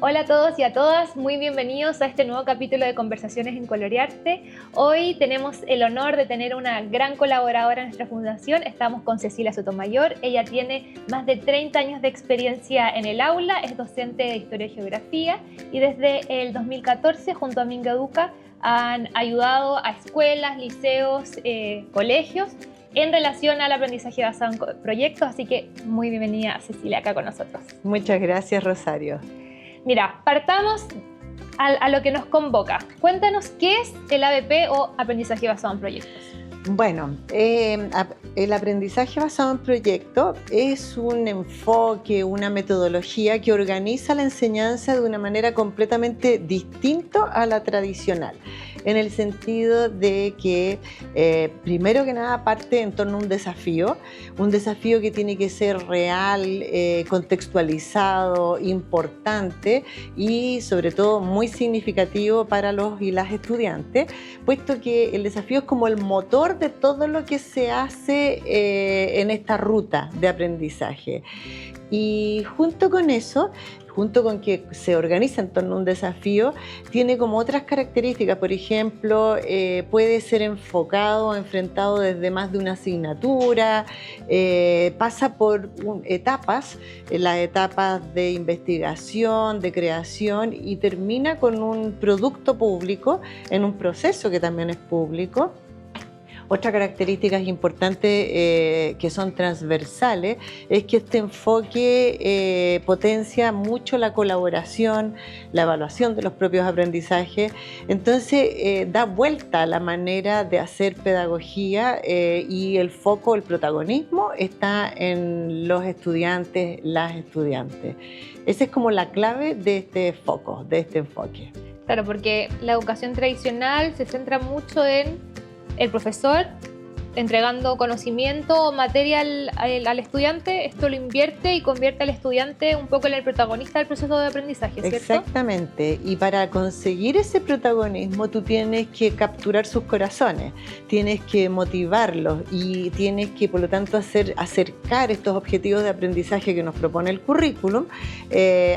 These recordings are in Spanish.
Hola a todos y a todas, muy bienvenidos a este nuevo capítulo de Conversaciones en Colorearte. Hoy tenemos el honor de tener una gran colaboradora en nuestra fundación. Estamos con Cecilia Sotomayor. Ella tiene más de 30 años de experiencia en el aula, es docente de Historia y Geografía y desde el 2014 junto a Minga Educa han ayudado a escuelas, liceos, colegios en relación al aprendizaje basado en proyectos, así que muy bienvenida Cecilia acá con nosotros. Muchas gracias, Rosario. Mira, partamos a lo que nos convoca. Cuéntanos qué es el ABP o aprendizaje basado en proyectos. Bueno, el aprendizaje basado en proyectos es un enfoque, una metodología que organiza la enseñanza de una manera completamente distinta a la tradicional, en el sentido de que, primero que nada, parte en torno a un desafío que tiene que ser real, contextualizado, importante y sobre todo muy significativo para los y las estudiantes, puesto que el desafío es como el motor de todo lo que se hace en esta ruta de aprendizaje. Y junto con eso, junto con que se organiza en torno a un desafío, tiene como otras características. Por ejemplo, puede ser enfocado, enfrentado desde más de una asignatura, pasa por etapas, las etapas de investigación, de creación, y termina con un producto público en un proceso que también es público. Otra característica importante que son transversales es que este enfoque potencia mucho la colaboración, la evaluación de los propios aprendizajes. Entonces da vuelta a la manera de hacer pedagogía y el foco, el protagonismo está en los estudiantes, las estudiantes. Esa es como la clave de este foco, de este enfoque. Claro, porque la educación tradicional se centra mucho en el profesor entregando conocimiento o material al estudiante. Esto lo invierte y convierte al estudiante un poco en el protagonista del proceso de aprendizaje, ¿cierto? Exactamente, y para conseguir ese protagonismo tú tienes que capturar sus corazones, tienes que motivarlos y tienes que, por lo tanto, acercar estos objetivos de aprendizaje que nos propone el currículum,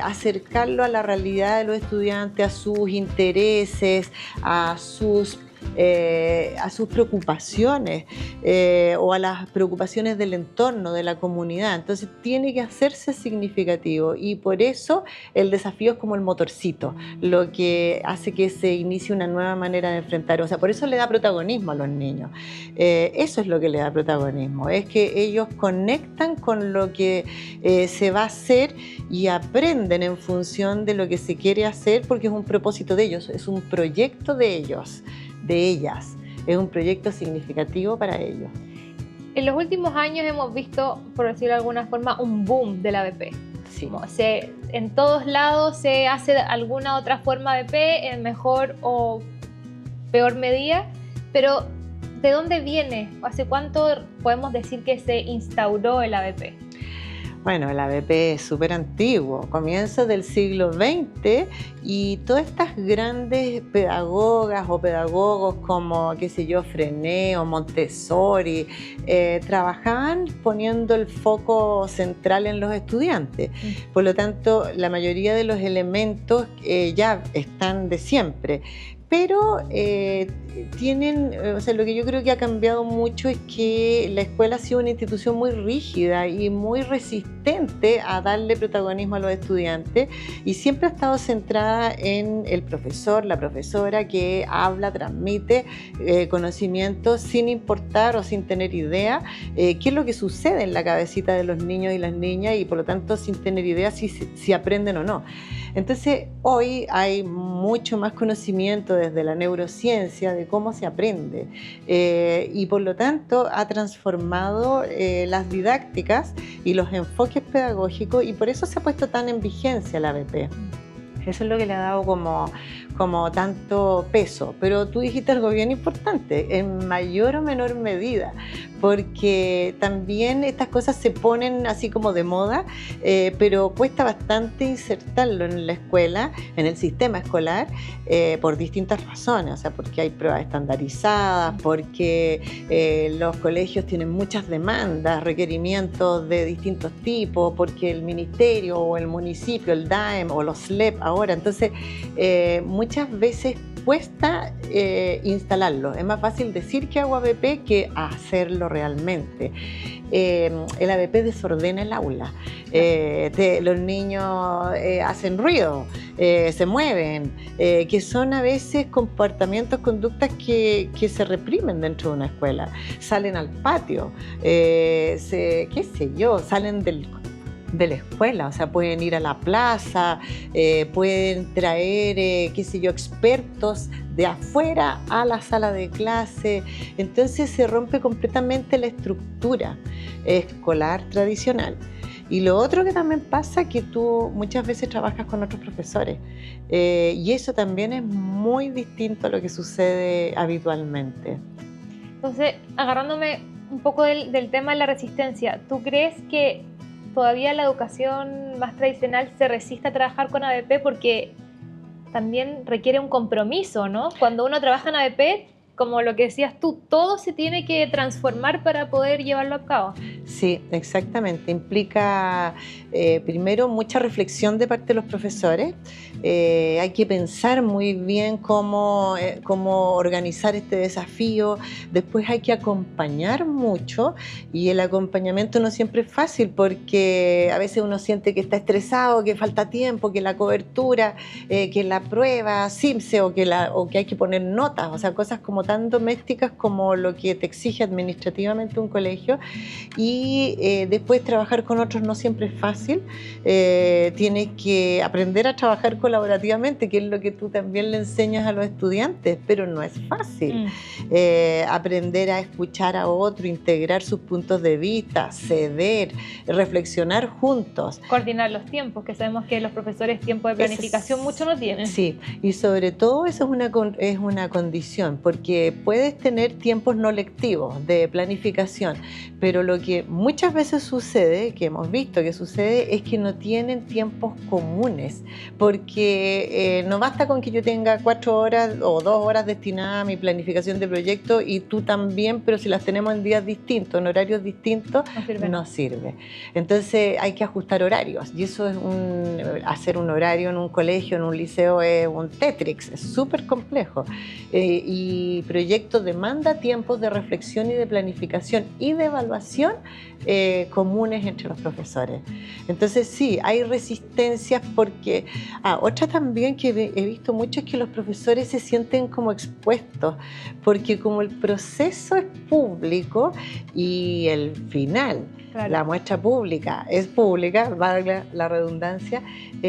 acercarlo a la realidad de los estudiantes, a sus intereses, a sus preocupaciones o a las preocupaciones del entorno, de la comunidad. Entonces tiene que hacerse significativo y por eso el desafío es como el motorcito, lo que hace que se inicie una nueva manera de enfrentar. O sea, por eso le da protagonismo a los niños. Eso es lo que le da protagonismo, es que ellos conectan con lo que se va a hacer y aprenden en función de lo que se quiere hacer, porque es un propósito de ellos, es un proyecto de ellos, de ellas, es un proyecto significativo para ellos. En los últimos años hemos visto, por decirlo de alguna forma, un boom del ABP. Sí. En todos lados se hace alguna otra forma de ABP en mejor o peor medida, pero ¿de dónde viene? ¿Hace cuánto podemos decir que se instauró el ABP? Bueno, el ABP es súper antiguo, comienza del siglo XX y todas estas grandes pedagogas o pedagogos como, qué sé yo, Frenet o Montessori, trabajaban poniendo el foco central en los estudiantes. Por lo tanto, la mayoría de los elementos ya están de siempre. Pero lo que yo creo que ha cambiado mucho es que la escuela ha sido una institución muy rígida y muy resistente a darle protagonismo a los estudiantes y siempre ha estado centrada en el profesor, la profesora que habla, transmite conocimientos sin importar o sin tener idea qué es lo que sucede en la cabecita de los niños y las niñas y por lo tanto sin tener idea si aprenden o no. Entonces hoy hay mucho más conocimiento desde la neurociencia de cómo se aprende y por lo tanto ha transformado las didácticas y los enfoques pedagógicos y por eso se ha puesto tan en vigencia la ABP. Eso es lo que le ha dado como como tanto peso. Pero tú dijiste algo bien importante, en mayor o menor medida, porque también estas cosas se ponen así como de moda, pero cuesta bastante insertarlo en la escuela, en el sistema escolar, por distintas razones, o sea, porque hay pruebas estandarizadas, porque los colegios tienen muchas demandas, requerimientos de distintos tipos, porque el ministerio o el municipio, el DAEM o los SLEP ahora, entonces muchas veces cuesta instalarlo. Es más fácil decir que hago ABP que hacerlo realmente. El ABP desordena el aula. Los niños hacen ruido, se mueven, que son a veces comportamientos, conductas que se reprimen dentro de una escuela. Salen al patio, qué sé yo, salen de la escuela, o sea, pueden ir a la plaza, pueden traer, qué sé yo, expertos de afuera a la sala de clase. Entonces se rompe completamente la estructura escolar tradicional. Y lo otro que también pasa, que tú muchas veces trabajas con otros profesores, y eso también es muy distinto a lo que sucede habitualmente. Entonces, agarrándome un poco del tema de la resistencia, ¿tú crees que todavía la educación más tradicional se resiste a trabajar con ABP porque también requiere un compromiso, ¿no? Cuando uno trabaja en ABP, como lo que decías tú, todo se tiene que transformar para poder llevarlo a cabo. Sí, exactamente. Implica primero mucha reflexión de parte de los profesores. Hay que pensar muy bien cómo organizar este desafío. Después hay que acompañar mucho, y el acompañamiento no siempre es fácil porque a veces uno siente que está estresado, que falta tiempo, que la cobertura, que la prueba CIMSE o que hay que poner notas, o sea, cosas como tan domésticas como lo que te exige administrativamente un colegio. Y después trabajar con otros no siempre es fácil. Tienes que aprender a trabajar colaborativamente, que es lo que tú también le enseñas a los estudiantes, pero no es fácil. Aprender a escuchar a otro, integrar sus puntos de vista, ceder, reflexionar juntos. Coordinar los tiempos, que sabemos que los profesores tiempo de planificación mucho no tienen. Sí, y sobre todo eso es una condición, porque puedes tener tiempos no lectivos de planificación, pero lo que muchas veces sucede, que hemos visto que sucede, es que no tienen tiempos comunes, porque no basta con que yo tenga 4 horas o 2 horas destinadas a mi planificación de proyecto y tú también, pero si las tenemos en días distintos, en horarios distintos, no sirve. Entonces hay que ajustar horarios, y eso es hacer un horario en un colegio, en un liceo, es un Tetrix, es súper complejo. Y proyecto demanda tiempos de reflexión y de planificación y de evaluación comunes entre los profesores. Entonces sí, hay resistencias porque... otra también que he visto mucho es que los profesores se sienten como expuestos, porque como el proceso es público y el final, claro, la muestra pública es pública, valga la redundancia,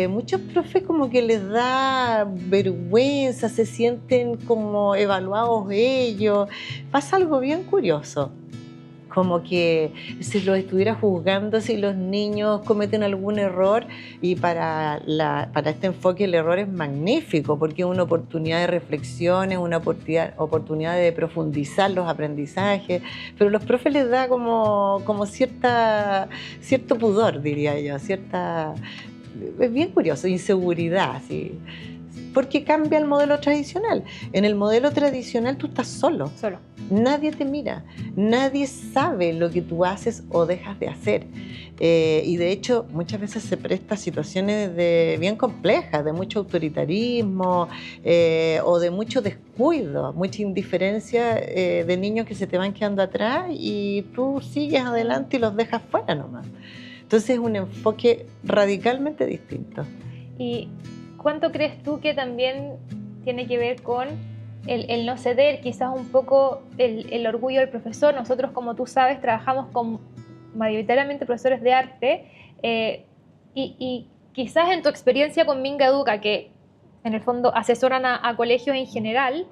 muchos profes como que les da vergüenza, se sienten como evaluados ellos. Pasa algo bien curioso, como que si los estuviera juzgando si los niños cometen algún error, y para este enfoque el error es magnífico porque es una oportunidad de reflexión, es una oportunidad de profundizar los aprendizajes, pero a los profes les da como cierto pudor, diría yo, es bien curioso, inseguridad, sí. Porque cambia el modelo tradicional. En el modelo tradicional tú estás solo. Nadie te mira, nadie sabe lo que tú haces o dejas de hacer. Y de hecho muchas veces se presta a situaciones bien complejas, de mucho autoritarismo o de mucho descuido, mucha indiferencia de niños que se te van quedando atrás y tú sigues adelante y los dejas fuera nomás. Entonces es un enfoque radicalmente distinto. ¿Y cuánto crees tú que también tiene que ver con el no ceder, quizás un poco el orgullo del profesor? Nosotros, como tú sabes, trabajamos con mayoritariamente profesores de arte y quizás en tu experiencia con Minga Educa, que en el fondo asesoran a colegios en general,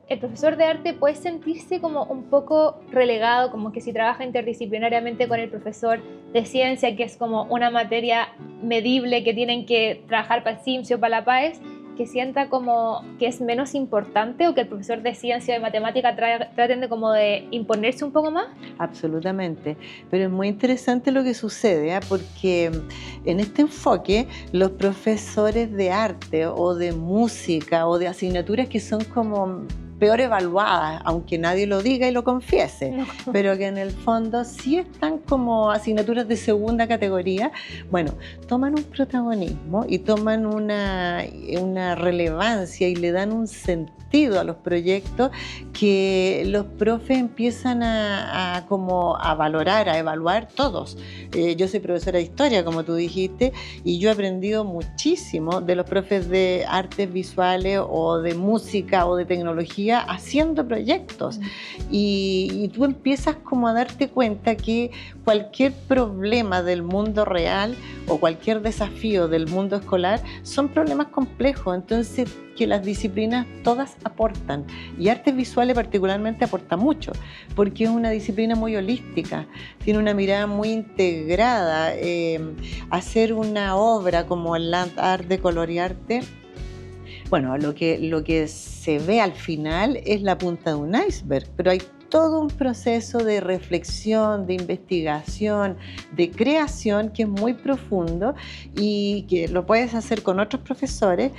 el profesor de arte puede sentirse como un poco relegado, como que si trabaja interdisciplinariamente con el profesor de ciencia, que es como una materia medible que tienen que trabajar para el CIMSE o para la PAES, que sienta como que es menos importante o que el profesor de ciencia o de matemática traten de como de imponerse un poco más? Absolutamente, pero es muy interesante lo que sucede, porque en este enfoque los profesores de arte o de música o de asignaturas que son como peor evaluadas, aunque nadie lo diga y lo confiese, No. pero que en el fondo sí están como asignaturas de segunda categoría, bueno, toman un protagonismo y toman una relevancia y le dan un sentido a los proyectos que los profes empiezan como a valorar, a evaluar todos. Yo soy profesora de historia, como tú dijiste, y yo he aprendido muchísimo de los profes de artes visuales o de música o de tecnología haciendo proyectos. Y tú empiezas como a darte cuenta que cualquier problema del mundo real o cualquier desafío del mundo escolar son problemas complejos, entonces que las disciplinas todas aportan, y artes visuales particularmente aporta mucho, porque es una disciplina muy holística, tiene una mirada muy integrada. Hacer una obra como el Land Art de Colorearte, bueno, lo que se ve al final es la punta de un iceberg, pero hay todo un proceso de reflexión, de investigación, de creación que es muy profundo y que lo puedes hacer con otros profesores,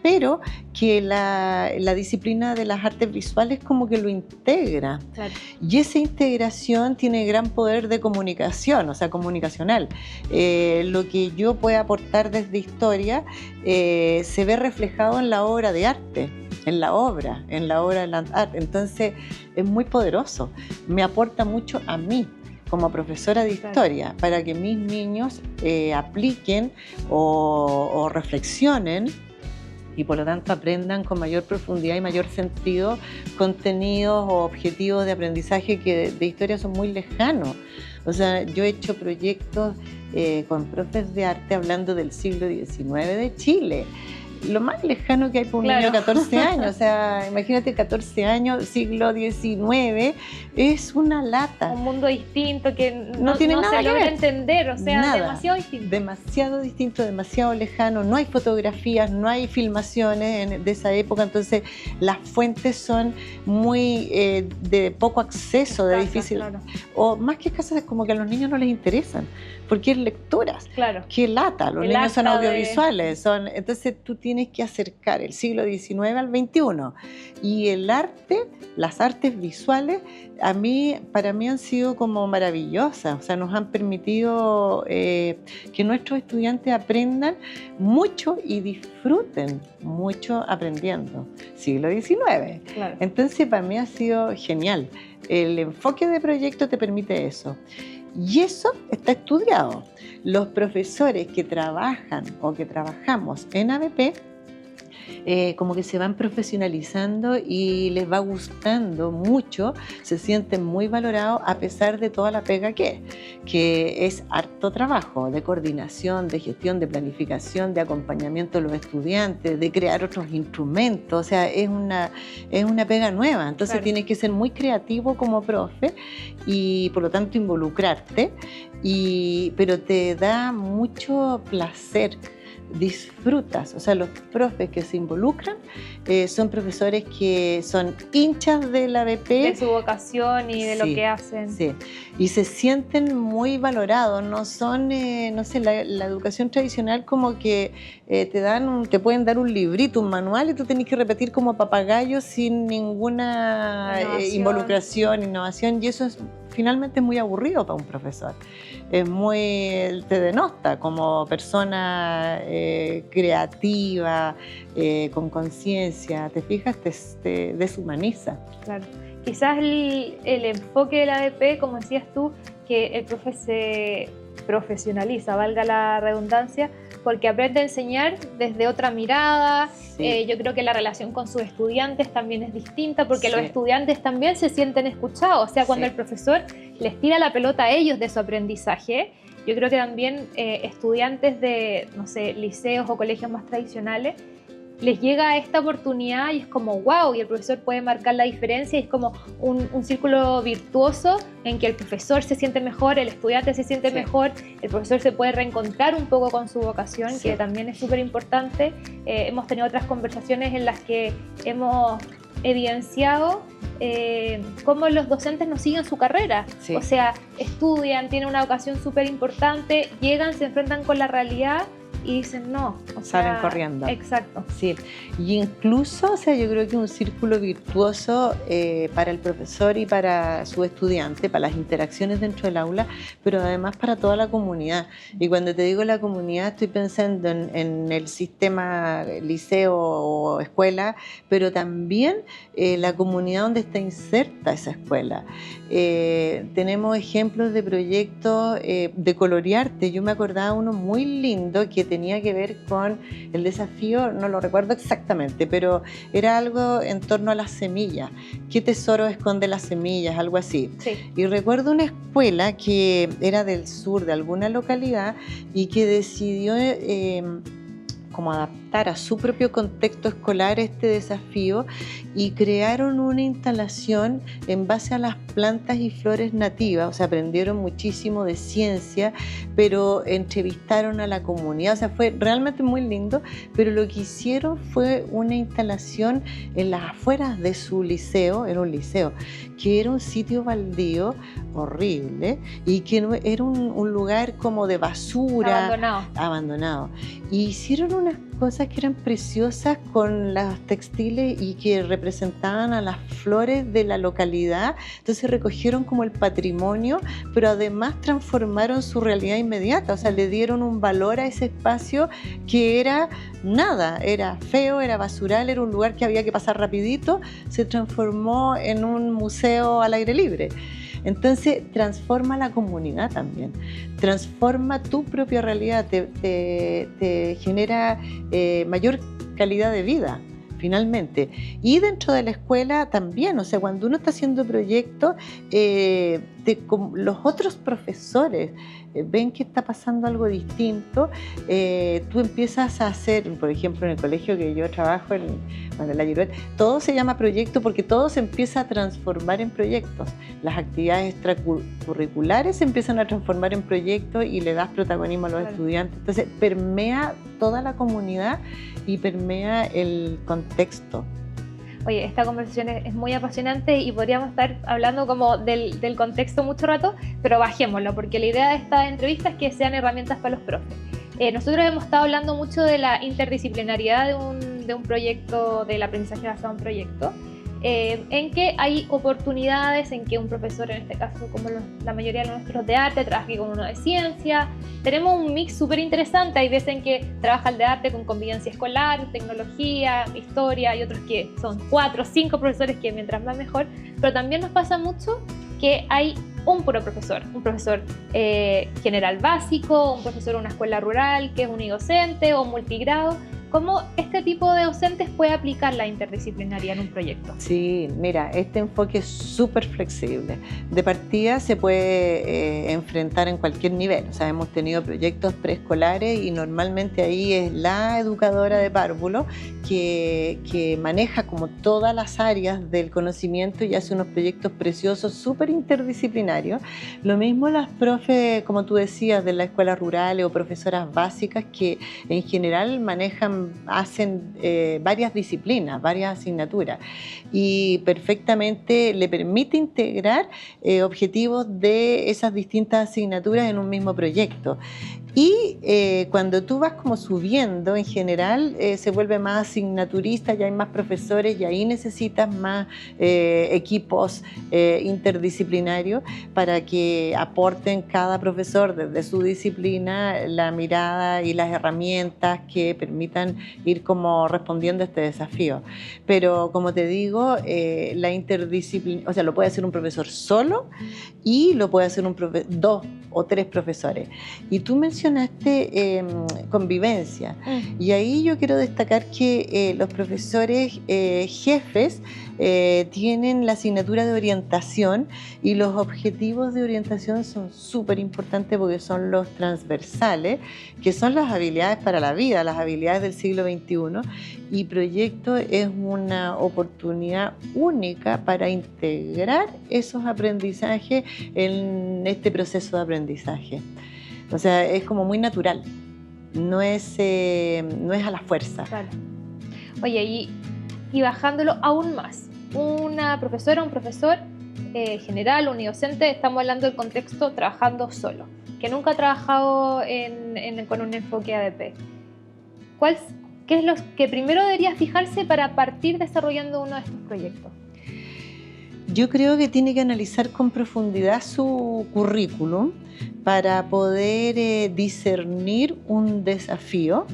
pero que la disciplina de las artes visuales como que lo integra. Claro. Y esa integración tiene gran poder de comunicación, o sea, comunicacional. Lo que yo pueda aportar desde historia se ve reflejado en la obra de arte, en la obra de Land Art. Entonces es muy poderoso, me aporta mucho a mí como profesora de historia, para que mis niños apliquen o reflexionen y por lo tanto aprendan con mayor profundidad y mayor sentido contenidos o objetivos de aprendizaje que de historia son muy lejanos. O sea, yo he hecho proyectos con profes de arte hablando del siglo XIX de Chile. Lo más lejano que hay para un niño de 14 años, o sea, imagínate 14 años, siglo XIX, es una lata. Un mundo distinto que no tiene nada se que logra ver. entender, o sea, Nada. demasiado distinto. Demasiado distinto, demasiado lejano, no hay fotografías, no hay filmaciones de esa época, entonces las fuentes son muy de poco acceso, de difícil, claro. O más que escasas, es como que a los niños no les interesan, porque es lecturas. Claro. Qué lata, los El niños son acta audiovisuales, entonces tú tienes que acercar el siglo XIX al XXI. Y el arte, las artes visuales, para mí han sido como maravillosas, o sea, nos han permitido que nuestros estudiantes aprendan mucho y disfruten mucho aprendiendo. Siglo XIX. Claro. Entonces, para mí ha sido genial. El enfoque de proyecto te permite eso. Y eso está estudiado. Los profesores que trabajan o que trabajamos en ABP, como que se van profesionalizando y les va gustando mucho, se sienten muy valorados a pesar de toda la pega que es harto trabajo de coordinación, de gestión, de planificación, de acompañamiento de los estudiantes, de crear otros instrumentos, o sea, es una pega nueva, entonces claro. Tienes que ser muy creativo como profe y por lo tanto involucrarte, pero te da mucho placer. Disfrutas, o sea, los profes que se involucran son profesores que son hinchas del ABP, de su vocación y de lo que hacen. Sí, y se sienten muy valorados, no son, no sé, la educación tradicional como que te pueden dar un librito, un manual y tú tenés que repetir como papagayo sin ninguna involucración, innovación, y eso es finalmente muy aburrido para un profesor. Te denota como persona creativa, con conciencia, te fijas, te deshumaniza. Claro. Quizás el enfoque de la ABP, como decías tú, que el profe se profesionaliza, valga la redundancia, porque aprende a enseñar desde otra mirada. Sí. Yo creo que la relación con sus estudiantes también es distinta, porque los estudiantes también se sienten escuchados. O sea, cuando el profesor les tira la pelota a ellos de su aprendizaje, yo creo que también estudiantes de, no sé, liceos o colegios más tradicionales les llega esta oportunidad y es como wow, y el profesor puede marcar la diferencia, y es como un círculo virtuoso en que el profesor se siente mejor, el estudiante se siente mejor, el profesor se puede reencontrar un poco con su vocación, que también es súper importante. Hemos tenido otras conversaciones en las que hemos evidenciado cómo los docentes no siguen su carrera, o sea, estudian, tienen una vocación súper importante, llegan, se enfrentan con la realidad y dicen no, salen corriendo. Exacto. Sí, y incluso, o sea, yo creo que un círculo virtuoso para el profesor y para su estudiante, para las interacciones dentro del aula, pero además para toda la comunidad. Y cuando te digo la comunidad, estoy pensando en el sistema liceo o escuela, pero también la comunidad donde está inserta esa escuela. Tenemos ejemplos de proyectos de colorearte. Yo me acordaba uno muy lindo que tenía que ver con el desafío, no lo recuerdo exactamente, pero era algo en torno a las semillas. ¿Qué tesoro esconde las semillas? Algo así. Sí. Y recuerdo una escuela que era del sur de alguna localidad y que decidió como adaptar a su propio contexto escolar este desafío y crearon una instalación en base a las plantas y flores nativas, o sea, aprendieron muchísimo de ciencia, pero entrevistaron a la comunidad, o sea, fue realmente muy lindo, pero lo que hicieron fue una instalación en las afueras de su liceo, era un liceo, que era un sitio baldío horrible y que era un lugar como de basura, abandonado. Y hicieron unas cosas que eran preciosas con los textiles y que representaban a las flores de la localidad. Entonces recogieron como el patrimonio, pero además transformaron su realidad inmediata, o sea, le dieron un valor a ese espacio que era nada, era feo, era basural, era un lugar que había que pasar rapidito, se transformó en un museo al aire libre. Entonces transforma la comunidad también, transforma tu propia realidad, te genera mayor calidad de vida finalmente. Y dentro de la escuela también, o sea, cuando uno está haciendo proyectos, los otros profesores ven que está pasando algo distinto, tú empiezas a hacer, por ejemplo, en el colegio que yo trabajo, en la Girouette, todo se llama proyecto porque todo se empieza a transformar en proyectos. Las actividades extracurriculares se empiezan a transformar en proyectos y le das protagonismo a los estudiantes. Entonces, permea toda la comunidad y permea el contexto. Oye, esta conversación es muy apasionante y podríamos estar hablando como del contexto mucho rato, pero bajémoslo, porque la idea de esta entrevista es que sean herramientas para los profes. Nosotros hemos estado hablando mucho de la interdisciplinariedad de un proyecto, del aprendizaje basado en proyecto, en que hay oportunidades en que un profesor, en este caso como la mayoría de los nuestros de arte, trabaje con uno de ciencia. Tenemos un mix súper interesante, hay veces en que trabaja el de arte con convivencia escolar, tecnología, historia, y otros que son 4 o 5 profesores que mientras más mejor, pero también nos pasa mucho que hay un puro profesor, un profesor general básico, un profesor de una escuela rural que es unidocente o multigrado. ¿Cómo este tipo de docentes puede aplicar la interdisciplinaria en un proyecto? Sí, mira, este enfoque es súper flexible. De partida se puede enfrentar en cualquier nivel. O sea, hemos tenido proyectos preescolares y normalmente ahí es la educadora de párvulo que maneja como todas las áreas del conocimiento y hace unos proyectos preciosos, súper interdisciplinarios. Lo mismo las profes, como tú decías, de las escuelas rurales o profesoras básicas que en general hacen varias disciplinas, varias asignaturas y perfectamente le permite integrar objetivos de esas distintas asignaturas en un mismo proyecto. Y cuando tú vas como subiendo, en general se vuelve más asignaturista, ya hay más profesores y ahí necesitas más equipos interdisciplinarios para que aporten cada profesor desde su disciplina la mirada y las herramientas que permitan ir como respondiendo a este desafío. Pero como te digo, la interdisciplina, o sea, lo puede hacer un profesor solo y lo puede hacer dos o 3 profesores. Y tú mencionaste convivencia. Y ahí yo quiero destacar que los profesores jefes tienen la asignatura de orientación, y los objetivos de orientación son súper importantes porque son los transversales, que son las habilidades para la vida, las habilidades del siglo XXI, y proyecto es una oportunidad única para integrar esos aprendizajes en este proceso de aprendizaje. O sea, es como muy natural, no es a la fuerza. Claro. Oye, y bajándolo aún más, una profesora, un profesor general, unidocente, estamos hablando del contexto trabajando solo, que nunca ha trabajado con un enfoque ADP. ¿Qué es lo que primero debería fijarse para partir desarrollando uno de estos proyectos? Yo creo que tiene que analizar con profundidad su currículum para poder discernir un desafío.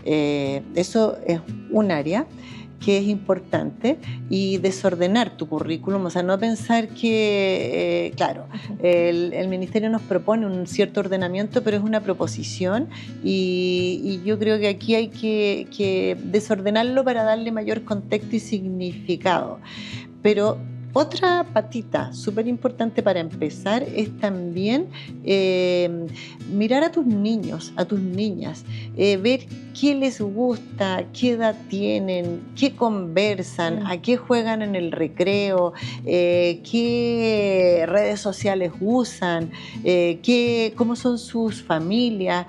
Eso es un área que es importante, y desordenar tu currículum, o sea, no pensar que, claro, el ministerio nos propone un cierto ordenamiento, pero es una proposición, y yo creo que aquí hay que desordenarlo para darle mayor contexto y significado. Pero otra patita súper importante para empezar es también mirar a tus niños, a tus niñas, ver qué les gusta, qué edad tienen, qué conversan, a qué juegan en el recreo, qué redes sociales usan, cómo son sus familias,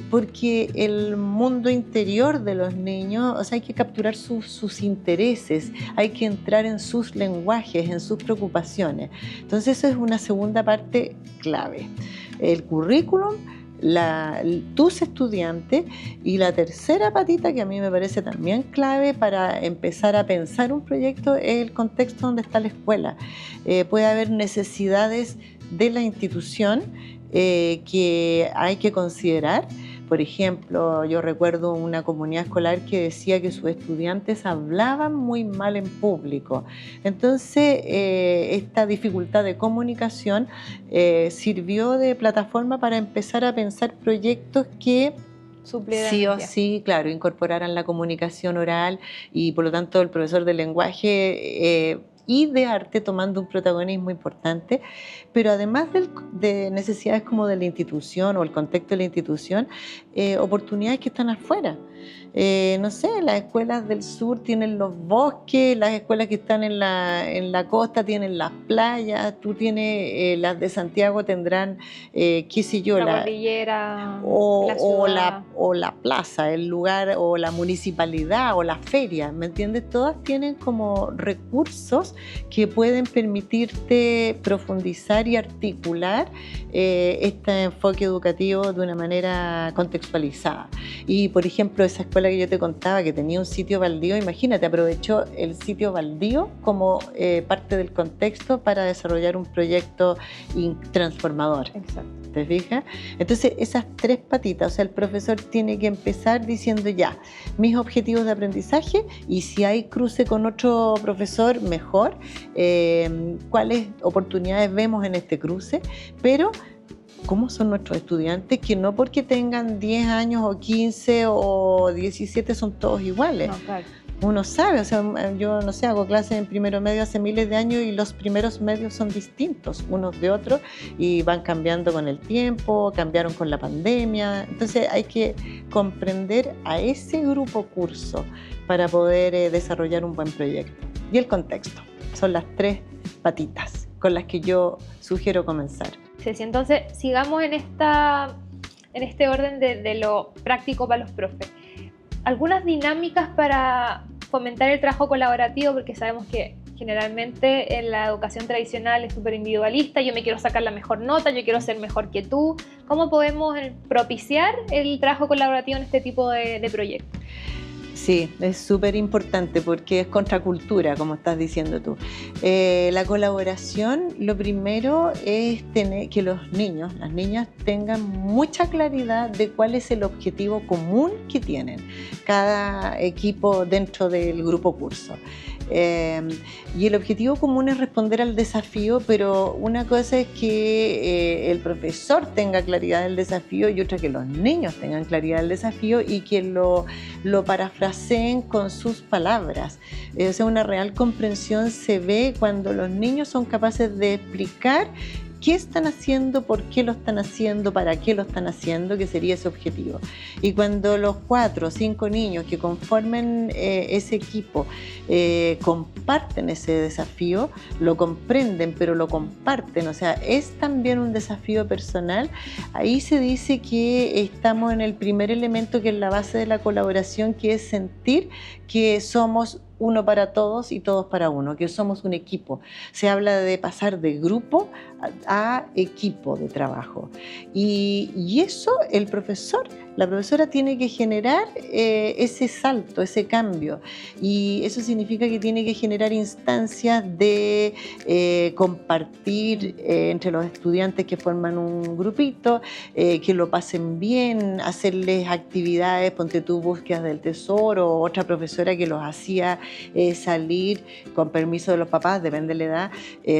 porque el mundo interior de los niños, o sea, hay que capturar sus intereses, hay que entrar en sus lenguajes, en sus preocupaciones. Entonces eso es una segunda parte clave. El currículum, tus estudiantes, y la tercera patita que a mí me parece también clave para empezar a pensar un proyecto es el contexto donde está la escuela. Puede haber necesidades de la institución que hay que considerar. Por ejemplo, yo recuerdo una comunidad escolar que decía que sus estudiantes hablaban muy mal en público. Entonces, esta dificultad de comunicación sirvió de plataforma para empezar a pensar proyectos que sí o sí, claro, incorporaran la comunicación oral, y por lo tanto el profesor de lenguaje y de arte tomando un protagonismo importante. Pero además de necesidades como de la institución o el contexto de la institución, oportunidades que están afuera. No sé, las escuelas del sur tienen los bosques, las escuelas que están en la costa tienen las playas, tú tienes las de Santiago tendrán, qué sé yo, la cordillera, o la plaza, el lugar, o la municipalidad, o la feria, ¿me entiendes? Todas tienen como recursos que pueden permitirte profundizar y articular este enfoque educativo de una manera contextualizada. Y por ejemplo, esa escuela que yo te contaba que tenía un sitio baldío, imagínate, aprovechó el sitio baldío como parte del contexto para desarrollar un proyecto transformador. Exacto. ¿Te fijas? Entonces, esas tres patitas, o sea, el profesor tiene que empezar diciendo ya, mis objetivos de aprendizaje, y si hay cruce con otro profesor, mejor, cuáles oportunidades vemos en este cruce, pero cómo son nuestros estudiantes, que no porque tengan 10 años o 15 o 17 son todos iguales. No, claro. Uno sabe, o sea, yo no sé, hago clases en primero medio hace miles de años y los primeros medios son distintos unos de otros y van cambiando con el tiempo, cambiaron con la pandemia. Entonces hay que comprender a ese grupo curso para poder desarrollar un buen proyecto. Y el contexto, son las tres patitas con las que yo sugiero comenzar. Sí, entonces sigamos en este orden de lo práctico para los profes. Algunas dinámicas para fomentar el trabajo colaborativo, porque sabemos que generalmente en la educación tradicional es súper individualista, yo me quiero sacar la mejor nota, yo quiero ser mejor que tú. ¿Cómo podemos propiciar el trabajo colaborativo en este tipo de proyectos? Sí, es súper importante porque es contracultura, como estás diciendo tú. La colaboración, lo primero es tener que los niños, las niñas tengan mucha claridad de cuál es el objetivo común que tienen cada equipo dentro del grupo curso. Y el objetivo común es responder al desafío, pero una cosa es que el profesor tenga claridad del desafío y otra que los niños tengan claridad del desafío y que lo parafraseen con sus palabras. O sea, una real comprensión se ve cuando los niños son capaces de explicar qué están haciendo, por qué lo están haciendo, para qué lo están haciendo, que sería ese objetivo. Y cuando los 4 o 5 niños que conformen ese equipo comparten ese desafío, lo comprenden, pero lo comparten, o sea, es también un desafío personal, ahí se dice que estamos en el primer elemento que es la base de la colaboración, que es sentir que somos uno para todos y todos para uno, que somos un equipo. Se habla de pasar de grupo a equipo de trabajo. Y eso el profesor, la profesora tiene que generar ese salto, ese cambio. Y eso significa que tiene que generar instancias de compartir entre los estudiantes que forman un grupito, que lo pasen bien, hacerles actividades, ponte tú, búsquedas del tesoro, otra profesora que los hacía salir con permiso de los papás, depende de la edad,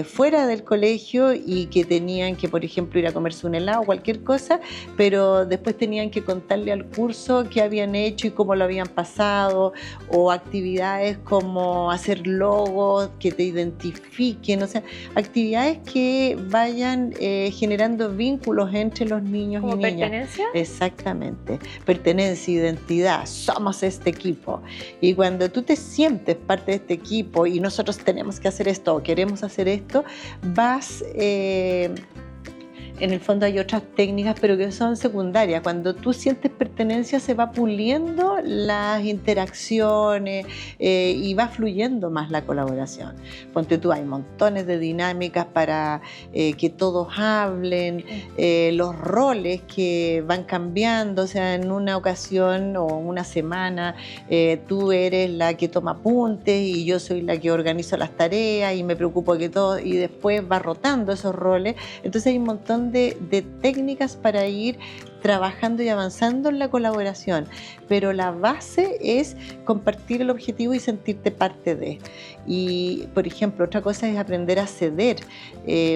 fuera del colegio y que tenían que, por ejemplo, ir a comerse un helado o cualquier cosa, pero después tenían que contarle al curso qué habían hecho y cómo lo habían pasado, o actividades como hacer logos que te identifiquen, o sea, actividades que vayan generando vínculos entre los niños ¿Como y niñas. pertenencia? Exactamente, pertenencia, identidad, somos este equipo. Y cuando tú te sientes parte de este equipo y nosotros tenemos que hacer esto o queremos hacer esto, vas... en el fondo hay otras técnicas, pero que son secundarias. Cuando tú sientes pertenencia se va puliendo las interacciones y va fluyendo más la colaboración. Ponte tú, hay montones de dinámicas para que todos hablen, los roles que van cambiando, o sea, en una ocasión o una semana tú eres la que toma apuntes y yo soy la que organizo las tareas y me preocupo que todo, y después va rotando esos roles. Entonces hay un montón de técnicas para ir trabajando y avanzando en la colaboración, pero la base es compartir el objetivo y sentirte parte de. Y, por ejemplo, otra cosa es aprender a ceder.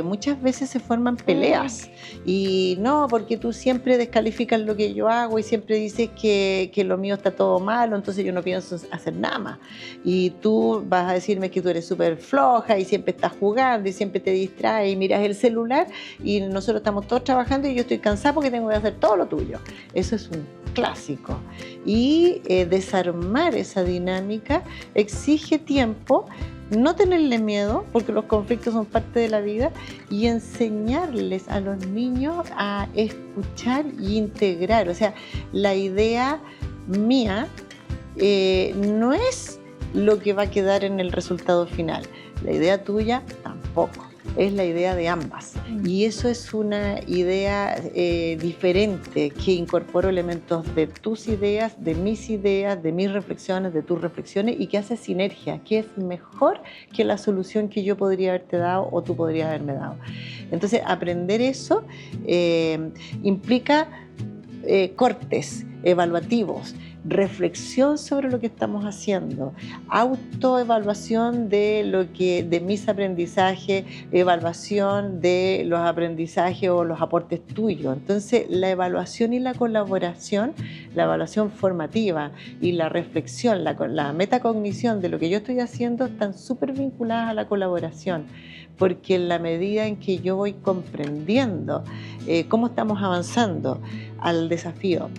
Muchas veces se forman peleas y no, porque tú siempre descalificas lo que yo hago y siempre dices que lo mío está todo malo, entonces yo no pienso hacer nada más. Y tú vas a decirme que tú eres súper floja y siempre estás jugando y siempre te distraes y miras el celular y nosotros estamos todos trabajando y yo estoy cansada porque tengo que hacer todo lo tuyo. Eso es un clásico. Y desarmar esa dinámica exige tiempo, no tenerle miedo, porque los conflictos son parte de la vida, y enseñarles a los niños a escuchar y integrar. O sea, la idea mía no es lo que va a quedar en el resultado final. La idea tuya tampoco. Es la idea de ambas. Y eso es una idea diferente, que incorpora elementos de tus ideas, de mis reflexiones, de tus reflexiones, y que hace sinergia, que es mejor que la solución que yo podría haberte dado o tú podrías haberme dado. Entonces, aprender eso implica cortes evaluativos, reflexión sobre lo que estamos haciendo, autoevaluación de mis aprendizajes, evaluación de los aprendizajes o los aportes tuyos. Entonces, la evaluación y la colaboración, la evaluación formativa y la reflexión, la metacognición de lo que yo estoy haciendo están súper vinculadas a la colaboración, porque en la medida en que yo voy comprendiendo cómo estamos avanzando al desafío,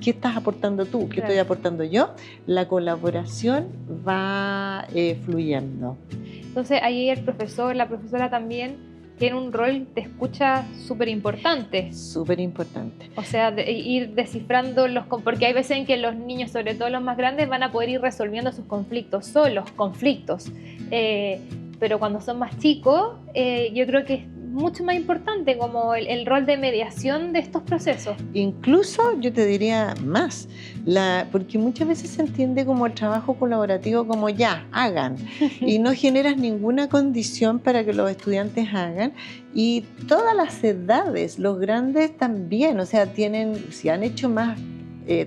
qué estás aportando tú, qué estoy aportando yo, la colaboración va fluyendo. Entonces ahí el profesor, la profesora también tiene un rol de escucha súper importante. Súper importante. O sea, ir descifrando porque hay veces en que los niños, sobre todo los más grandes, van a poder ir resolviendo sus conflictos solos, pero cuando son más chicos, yo creo que es mucho más importante como el rol de mediación de estos procesos. Incluso yo te diría más, porque muchas veces se entiende como el trabajo colaborativo como ya, hagan, y no generas ninguna condición para que los estudiantes hagan, y todas las edades, los grandes también, o sea, si han hecho más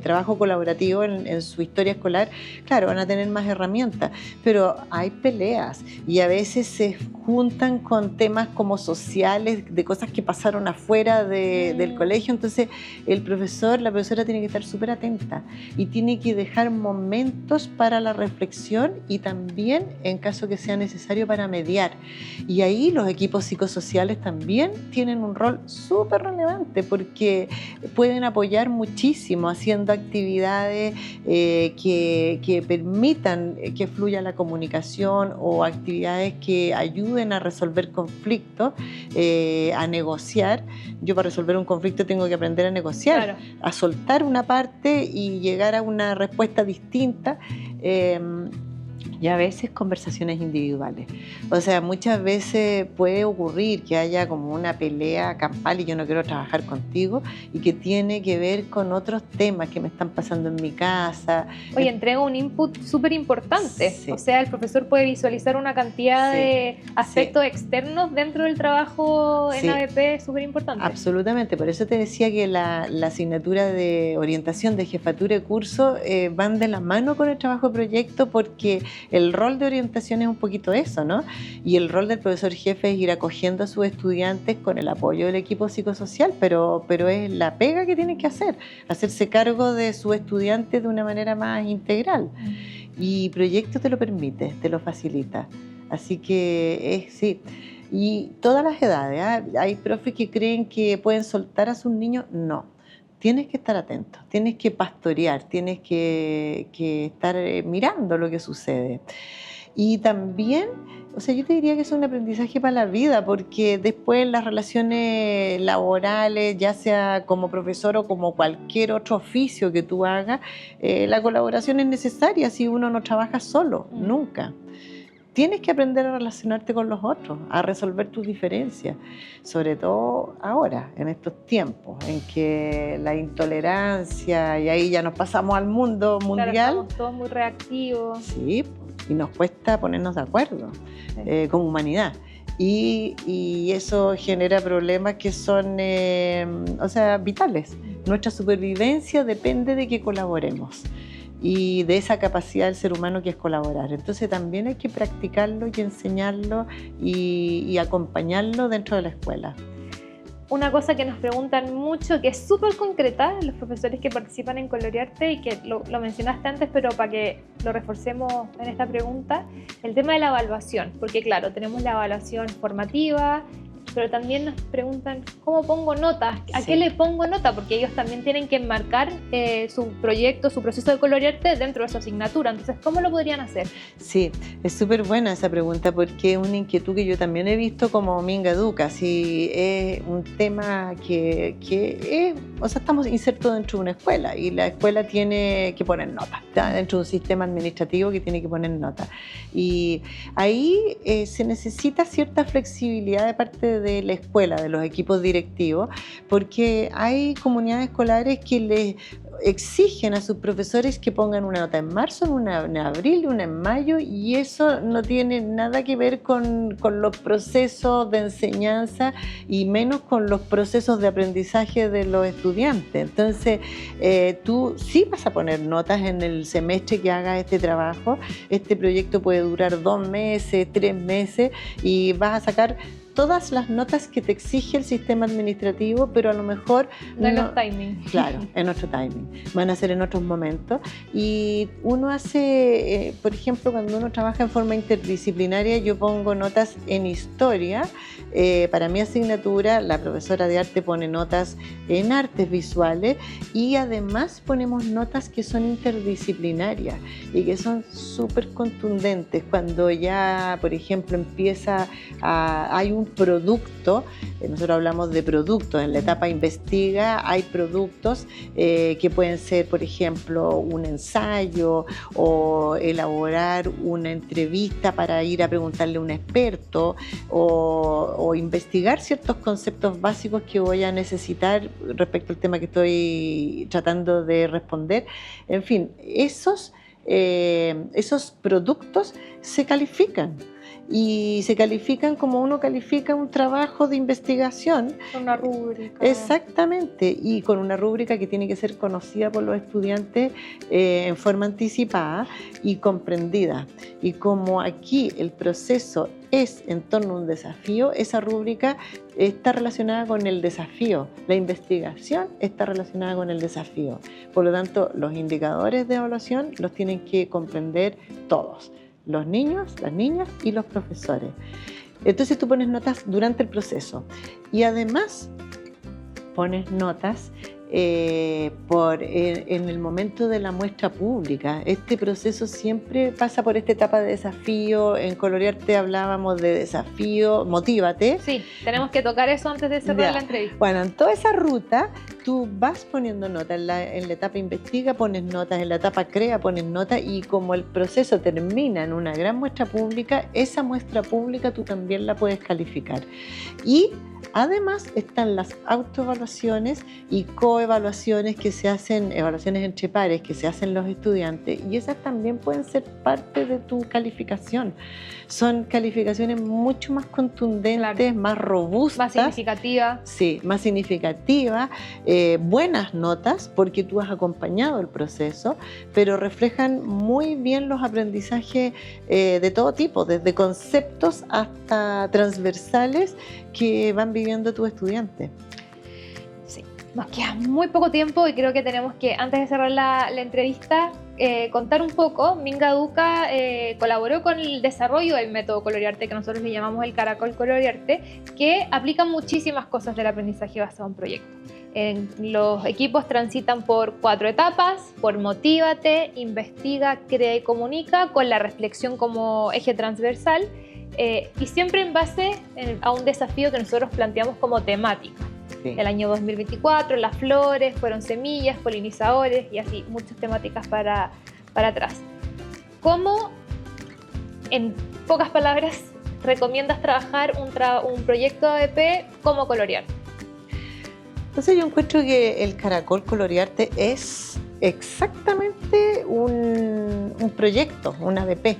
trabajo colaborativo en su historia escolar, claro, van a tener más herramientas, pero hay peleas y a veces se juntan con temas como sociales, de cosas que pasaron afuera del colegio, entonces el profesor, la profesora tiene que estar súper atenta y tiene que dejar momentos para la reflexión y también, en caso que sea necesario, para mediar. Y ahí los equipos psicosociales también tienen un rol súper relevante porque pueden apoyar muchísimo haciendo actividades que permitan que fluya la comunicación o actividades que ayuden a resolver conflictos, a negociar. Yo para resolver un conflicto tengo que aprender a negociar, claro, a soltar una parte y llegar a una respuesta distinta. Y a veces conversaciones individuales. O sea, muchas veces puede ocurrir que haya como una pelea campal y yo no quiero trabajar contigo y que tiene que ver con otros temas que me están pasando en mi casa. Oye, entrega un input súper importante. Sí. O sea, el profesor puede visualizar una cantidad de aspectos externos dentro del trabajo en ABP súper importante. Absolutamente. Por eso te decía que la asignatura de orientación de jefatura de curso van de la mano con el trabajo de proyecto porque el rol de orientación es un poquito eso, ¿no? Y el rol del profesor jefe es ir acogiendo a sus estudiantes con el apoyo del equipo psicosocial, pero es la pega que tienen que hacer, hacerse cargo de sus estudiantes de una manera más integral. Y proyecto te lo permite, te lo facilita. Así que sí. Y todas las edades, ¿eh? Hay profes que creen que pueden soltar a sus niños, no. Tienes que estar atento, tienes que pastorear, tienes que estar mirando lo que sucede. Y también, o sea, yo te diría que es un aprendizaje para la vida, porque después en las relaciones laborales, ya sea como profesor o como cualquier otro oficio que tú hagas, la colaboración es necesaria si uno no trabaja solo, nunca. Tienes que aprender a relacionarte con los otros, a resolver tus diferencias, sobre todo ahora, en estos tiempos, en que la intolerancia, y ahí ya nos pasamos al mundo mundial. Claro, estamos todos muy reactivos. Sí, y nos cuesta ponernos de acuerdo como humanidad. Y eso genera problemas que son, vitales. Nuestra supervivencia depende de que colaboremos y de esa capacidad del ser humano que es colaborar. Entonces también hay que practicarlo y enseñarlo y acompañarlo dentro de la escuela. Una cosa que nos preguntan mucho, que es súper concreta, los profesores que participan en Colorearte, y que lo mencionaste antes, pero para que lo reforcemos en esta pregunta, el tema de la evaluación, porque claro, tenemos la evaluación formativa, pero también nos preguntan cómo pongo notas, a qué le pongo nota, porque ellos también tienen que enmarcar su proyecto, su proceso de Colorearte dentro de su asignatura. Entonces, ¿cómo lo podrían hacer? Sí, es súper buena esa pregunta porque es una inquietud que yo también he visto como Minga Educa. Sí, es un tema que es, o sea, estamos insertos dentro de una escuela y la escuela tiene que poner notas, está dentro de un sistema administrativo que tiene que poner notas. Y ahí se necesita cierta flexibilidad de parte de la escuela, de los equipos directivos, porque hay comunidades escolares que les exigen a sus profesores que pongan una nota en marzo, una en abril, una en mayo, y eso no tiene nada que ver con los procesos de enseñanza y menos con los procesos de aprendizaje de los estudiantes. Entonces, tú sí vas a poner notas en el semestre que hagas este trabajo. Este proyecto puede durar 2 meses, 3 meses y vas a sacar todas las notas que te exige el sistema administrativo, pero a lo mejor no en los timing. Claro, en otro timing. Van a ser en otros momentos. Y uno hace, por ejemplo, cuando uno trabaja en forma interdisciplinaria, yo pongo notas en historia. Para mi asignatura, la profesora de arte pone notas en artes visuales y además ponemos notas que son interdisciplinarias y que son súper contundentes. Cuando ya, por ejemplo, hay un producto, nosotros hablamos de productos, en la etapa investiga hay productos que pueden ser, por ejemplo, un ensayo o elaborar una entrevista para ir a preguntarle a un experto o investigar ciertos conceptos básicos que voy a necesitar respecto al tema que estoy tratando de responder. En fin, esos productos se califican. y se califican como uno califica un trabajo de investigación. Con una rúbrica. Exactamente, y con una rúbrica que tiene que ser conocida por los estudiantes en forma anticipada y comprendida. Y como aquí el proceso es en torno a un desafío, esa rúbrica está relacionada con el desafío. La investigación está relacionada con el desafío. Por lo tanto, los indicadores de evaluación los tienen que comprender todos, los niños, las niñas y los profesores. Entonces tú pones notas durante el proceso y además pones notas en el momento de la muestra pública. Este proceso siempre pasa por esta etapa de desafío. En Colorearte hablábamos de desafío, motívate. Sí, tenemos que tocar eso antes de cerrar la entrevista. Bueno, en toda esa ruta tú vas poniendo notas. En la etapa investiga pones notas, en la etapa crea pones notas, y como el proceso termina en una gran muestra pública, esa muestra pública tú también la puedes calificar. Y además están las autoevaluaciones y coevaluaciones que se hacen, evaluaciones entre pares que se hacen los estudiantes, y esas también pueden ser parte de tu calificación. Son calificaciones mucho más contundentes, claro, más robustas. Más significativas. Sí, más significativas, buenas notas porque tú has acompañado el proceso, pero reflejan muy bien los aprendizajes de todo tipo, desde conceptos hasta transversales que van viviendo tus estudiantes. Sí, nos queda muy poco tiempo y creo que tenemos que, antes de cerrar la entrevista, contar un poco. Mingaduca colaboró con el desarrollo del método Colorearte, que nosotros le llamamos el Caracol Colorearte, que aplica muchísimas cosas del aprendizaje basado en proyectos. Los equipos transitan por 4 etapas: por motívate, investiga, crea y comunica, con la reflexión como eje transversal, y siempre en base a un desafío que nosotros planteamos como temática. Sí. El año 2024, las flores, fueron semillas, polinizadores y así, muchas temáticas para atrás. ¿Cómo, en pocas palabras, recomiendas trabajar un proyecto ABP como Colorearte? Entonces yo encuentro que el Caracol Colorearte es exactamente un proyecto, un ABP,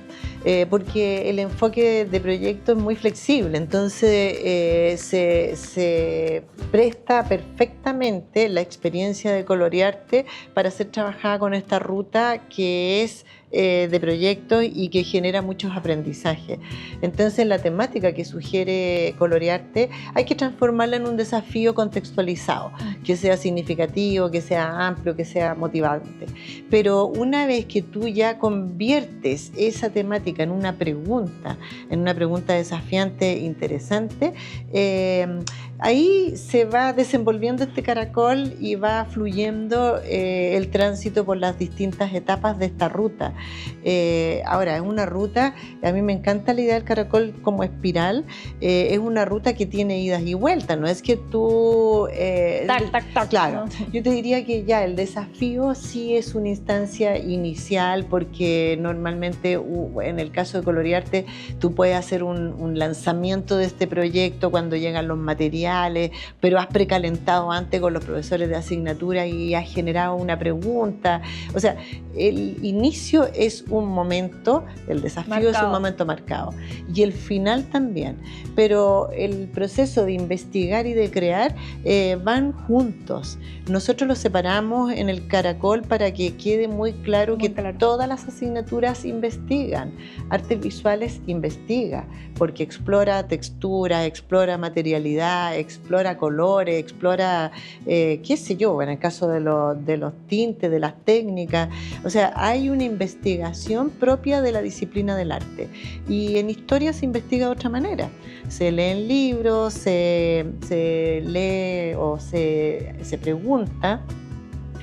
porque el enfoque de proyecto es muy flexible, entonces se presta perfectamente la experiencia de Colorearte para ser trabajada con esta ruta que es de proyectos y que genera muchos aprendizajes. Entonces la temática que sugiere Colorearte hay que transformarla en un desafío contextualizado, que sea significativo, que sea amplio, que sea motivante. Pero una vez que tú ya conviertes esa temática en una pregunta desafiante, interesante, ahí se va desenvolviendo este caracol y va fluyendo el tránsito por las distintas etapas de esta ruta. Ahora, es una ruta, a mí me encanta la idea del caracol como espiral, es una ruta que tiene idas y vueltas, no es que tú... tac, claro, ¿no? Yo te diría que ya el desafío sí es una instancia inicial, porque normalmente en el caso de Colorearte tú puedes hacer un lanzamiento de este proyecto cuando llegan los materiales, pero has precalentado antes con los profesores de asignatura y has generado una pregunta. O sea, el inicio es un momento, el desafío marcado. Es un momento marcado, y el final también, pero el proceso de investigar y de crear van juntos. Nosotros los separamos en el caracol para que quede muy claro que todas las asignaturas investigan. Artes visuales investiga, porque explora textura, explora materialidad, explora colores, explora, qué sé yo, en el caso de los tintes, de las técnicas. O sea, hay una investigación propia de la disciplina del arte. Y en historia se investiga de otra manera. Se leen libros, se lee o se pregunta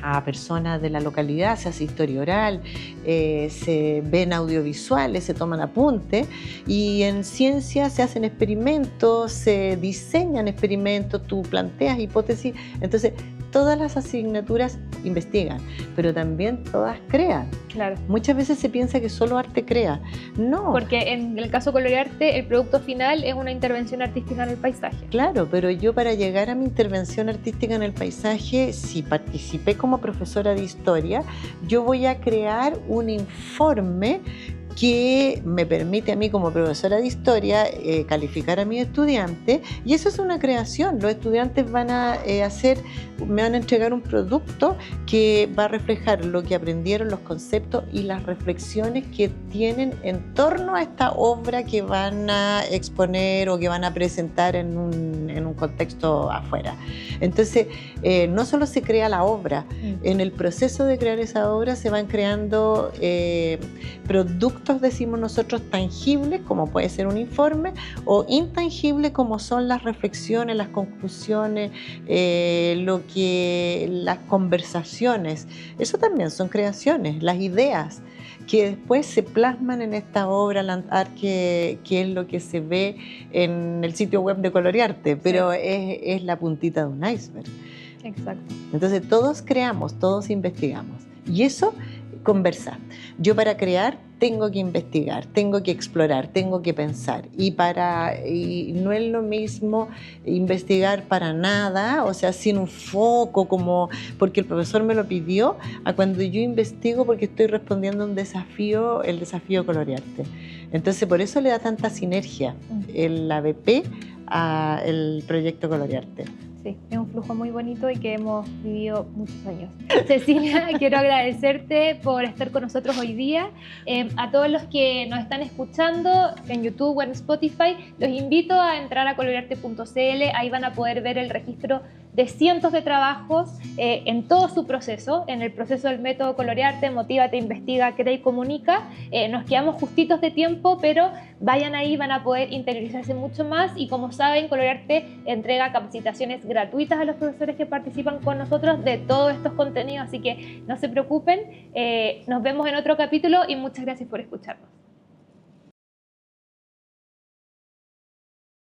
a personas de la localidad, se hace historia oral, se ven audiovisuales, se toman apuntes, y en ciencia se hacen experimentos, se diseñan experimentos, tú planteas hipótesis. Entonces, todas las asignaturas investigan, pero también todas crean. Claro. Muchas veces se piensa que solo arte crea. No. Porque en el caso de Colorearte, el producto final es una intervención artística en el paisaje. Claro, pero yo, para llegar a mi intervención artística en el paisaje, si participé como profesora de historia, yo voy a crear un informe que me permite a mí como profesora de historia calificar a mis estudiantes, y eso es una creación. Los estudiantes van a me van a entregar un producto que va a reflejar lo que aprendieron, los conceptos y las reflexiones que tienen en torno a esta obra que van a exponer o que van a presentar en un contexto afuera. Entonces, no solo se crea la obra, en el proceso de crear esa obra se van creando productos, decimos nosotros, tangibles, como puede ser un informe, o intangibles, como son las reflexiones, las conclusiones, las conversaciones. Eso también son creaciones, las ideas que después se plasman en esta obra Land-Art, que es lo que se ve en el sitio web de Colorearte, pero sí, es la puntita de un iceberg. Exacto. Entonces todos creamos, todos investigamos, y eso conversa. Yo para crear tengo que investigar, tengo que explorar, tengo que pensar, y no es lo mismo investigar para nada, o sea, sin un foco, como porque el profesor me lo pidió, a cuando yo investigo porque estoy respondiendo a un desafío, el desafío Colorearte. Entonces por eso le da tanta sinergia el ABP al proyecto Colorearte. Sí, es un flujo muy bonito y que hemos vivido muchos años. Cecilia, quiero agradecerte por estar con nosotros hoy día. A todos los que nos están escuchando en YouTube o en Spotify, los invito a entrar a colorearte.cl. Ahí van a poder ver el registro de cientos de trabajos en todo su proceso, en el proceso del método Colorearte, Motívate, Investiga, Crea y Comunica. Nos quedamos justitos de tiempo, pero vayan ahí, van a poder interiorizarse mucho más, y como saben, Colorearte entrega capacitaciones gratuitas a los profesores que participan con nosotros de todos estos contenidos, así que no se preocupen. Nos vemos en otro capítulo y muchas gracias por escucharnos.